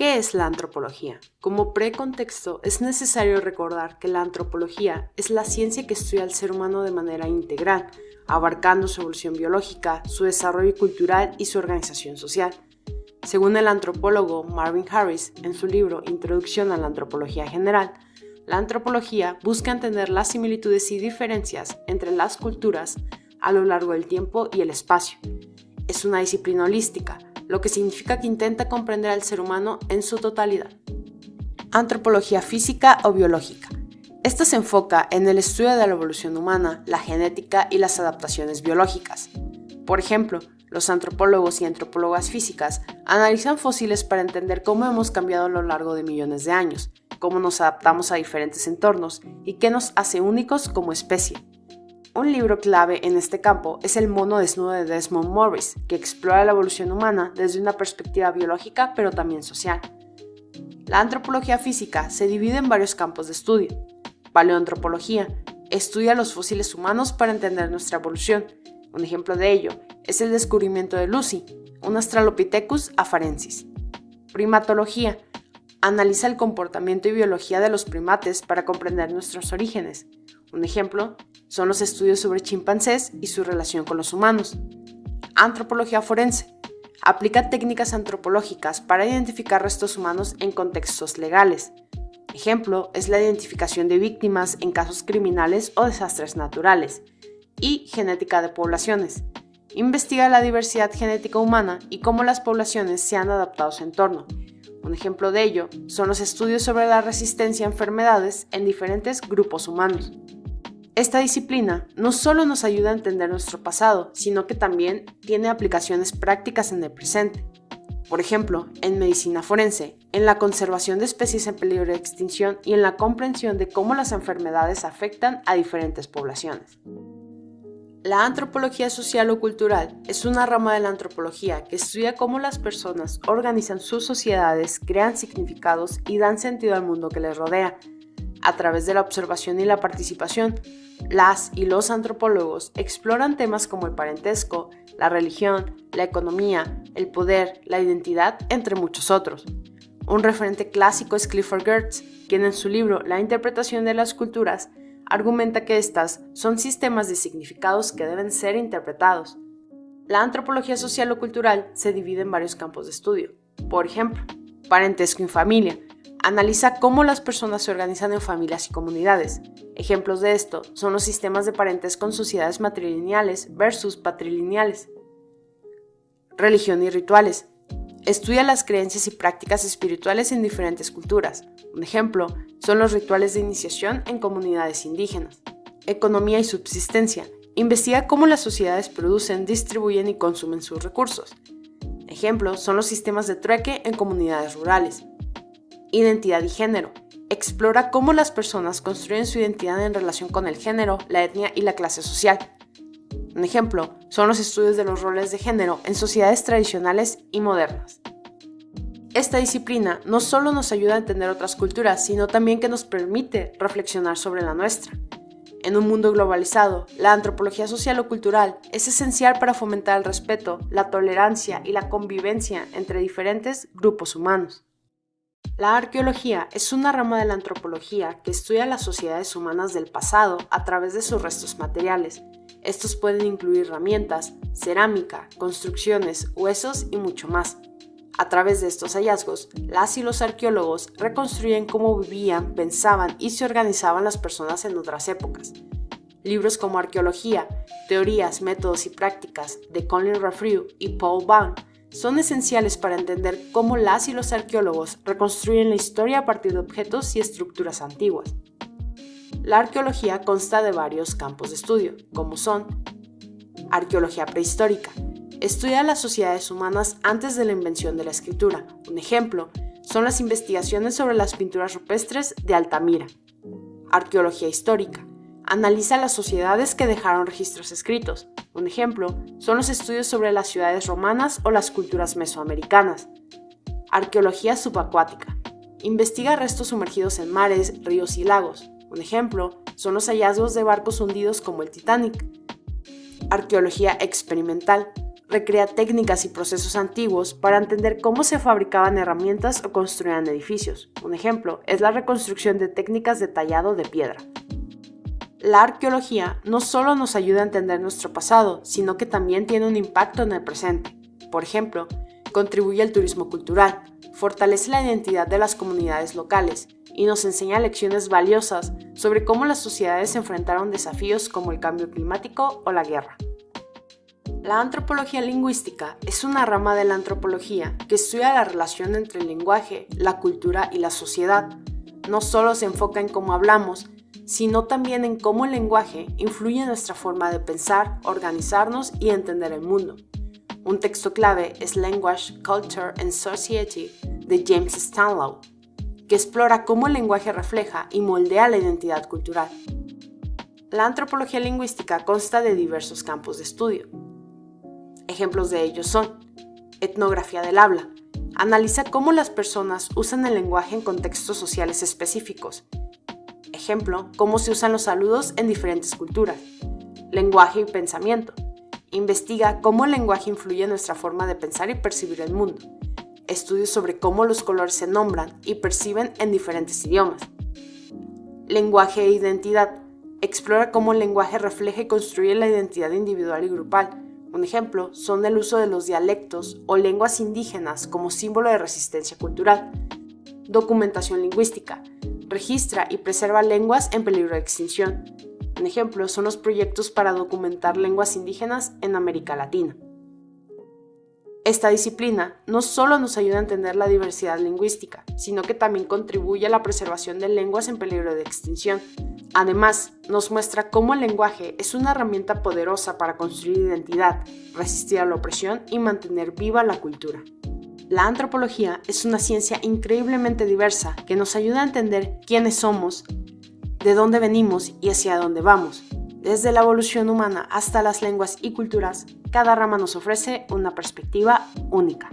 ¿Qué es la antropología? Como precontexto, es necesario recordar que la antropología es la ciencia que estudia al ser humano de manera integral, abarcando su evolución biológica, su desarrollo cultural y su organización social. Según el antropólogo Marvin Harris, en su libro Introducción a la Antropología General, la antropología busca entender las similitudes y diferencias entre las culturas a lo largo del tiempo y el espacio. Es una disciplina holística, lo que significa que intenta comprender al ser humano en su totalidad. Antropología física o biológica. Esta se enfoca en el estudio de la evolución humana, la genética y las adaptaciones biológicas. Por ejemplo, los antropólogos y antropólogas físicas analizan fósiles para entender cómo hemos cambiado a lo largo de millones de años, cómo nos adaptamos a diferentes entornos y qué nos hace únicos como especie. Un libro clave en este campo es El mono desnudo de Desmond Morris, que explora la evolución humana desde una perspectiva biológica pero también social. La antropología física se divide en varios campos de estudio. Paleoantropología estudia los fósiles humanos para entender nuestra evolución. Un ejemplo de ello es el descubrimiento de Lucy, un Australopithecus afarensis. Primatología analiza el comportamiento y biología de los primates para comprender nuestros orígenes. Un ejemplo son los estudios sobre chimpancés y su relación con los humanos. Antropología forense aplica técnicas antropológicas para identificar restos humanos en contextos legales. Ejemplo es la identificación de víctimas en casos criminales o desastres naturales. Y genética de poblaciones. Investiga la diversidad genética humana y cómo las poblaciones se han adaptado a su entorno. Un ejemplo de ello son los estudios sobre la resistencia a enfermedades en diferentes grupos humanos. Esta disciplina no solo nos ayuda a entender nuestro pasado, sino que también tiene aplicaciones prácticas en el presente. Por ejemplo, en medicina forense, en la conservación de especies en peligro de extinción y en la comprensión de cómo las enfermedades afectan a diferentes poblaciones. La antropología social o cultural es una rama de la antropología que estudia cómo las personas organizan sus sociedades, crean significados y dan sentido al mundo que les rodea. A través de la observación y la participación, las y los antropólogos exploran temas como el parentesco, la religión, la economía, el poder, la identidad, entre muchos otros. Un referente clásico es Clifford Geertz, quien en su libro La interpretación de las culturas argumenta que estas son sistemas de significados que deben ser interpretados. La antropología social o cultural se divide en varios campos de estudio. Por ejemplo, parentesco y familia. Analiza cómo las personas se organizan en familias y comunidades. Ejemplos de esto son los sistemas de parentesco en sociedades matrilineales versus patrilineales. Religión y rituales. Estudia las creencias y prácticas espirituales en diferentes culturas. Un ejemplo son los rituales de iniciación en comunidades indígenas. Economía y subsistencia. Investiga cómo las sociedades producen, distribuyen y consumen sus recursos. Ejemplos son los sistemas de trueque en comunidades rurales. Identidad y género. Explora cómo las personas construyen su identidad en relación con el género, la etnia y la clase social. Un ejemplo son los estudios de los roles de género en sociedades tradicionales y modernas. Esta disciplina no solo nos ayuda a entender otras culturas, sino también que nos permite reflexionar sobre la nuestra. En un mundo globalizado, la antropología social o cultural es esencial para fomentar el respeto, la tolerancia y la convivencia entre diferentes grupos humanos. La arqueología es una rama de la antropología que estudia las sociedades humanas del pasado a través de sus restos materiales. Estos pueden incluir herramientas, cerámica, construcciones, huesos y mucho más. A través de estos hallazgos, las y los arqueólogos reconstruyen cómo vivían, pensaban y se organizaban las personas en otras épocas. Libros como Arqueología, Teorías, Métodos y Prácticas de Colin Raffrew y Paul Baum son esenciales para entender cómo las y los arqueólogos reconstruyen la historia a partir de objetos y estructuras antiguas. La arqueología consta de varios campos de estudio, como son arqueología prehistórica. Estudia las sociedades humanas antes de la invención de la escritura. Un ejemplo son las investigaciones sobre las pinturas rupestres de Altamira. Arqueología histórica. Analiza las sociedades que dejaron registros escritos. Un ejemplo son los estudios sobre las ciudades romanas o las culturas mesoamericanas. Arqueología subacuática. Investiga restos sumergidos en mares, ríos y lagos. Un ejemplo son los hallazgos de barcos hundidos como el Titanic. Arqueología experimental. recrea técnicas y procesos antiguos para entender cómo se fabricaban herramientas o construían edificios. Un ejemplo es la reconstrucción de técnicas de tallado de piedra. La arqueología no solo nos ayuda a entender nuestro pasado, sino que también tiene un impacto en el presente. Por ejemplo, contribuye al turismo cultural, fortalece la identidad de las comunidades locales y nos enseña lecciones valiosas sobre cómo las sociedades enfrentaron desafíos como el cambio climático o la guerra. La antropología lingüística es una rama de la antropología que estudia la relación entre el lenguaje, la cultura y la sociedad. No solo se enfoca en cómo hablamos, sino también en cómo el lenguaje influye en nuestra forma de pensar, organizarnos y entender el mundo. Un texto clave es Language, Culture and Society de James Stanlow, que explora cómo el lenguaje refleja y moldea la identidad cultural. La antropología lingüística consta de diversos campos de estudio. Ejemplos de ellos son etnografía del habla. Analiza cómo las personas usan el lenguaje en contextos sociales específicos. Ejemplo, cómo se usan los saludos en diferentes culturas. Lenguaje y pensamiento. Investiga cómo el lenguaje influye en nuestra forma de pensar y percibir el mundo. Estudios sobre cómo los colores se nombran y perciben en diferentes idiomas. Lenguaje e identidad. Explora cómo el lenguaje refleja y construye la identidad individual y grupal. Un ejemplo son el uso de los dialectos o lenguas indígenas como símbolo de resistencia cultural. Documentación lingüística. Registra y preserva lenguas en peligro de extinción. Un ejemplo son los proyectos para documentar lenguas indígenas en América Latina. Esta disciplina no solo nos ayuda a entender la diversidad lingüística, sino que también contribuye a la preservación de lenguas en peligro de extinción. Además, nos muestra cómo el lenguaje es una herramienta poderosa para construir identidad, resistir a la opresión y mantener viva la cultura. La antropología es una ciencia increíblemente diversa que nos ayuda a entender quiénes somos, de dónde venimos y hacia dónde vamos. Desde la evolución humana hasta las lenguas y culturas, cada rama nos ofrece una perspectiva única.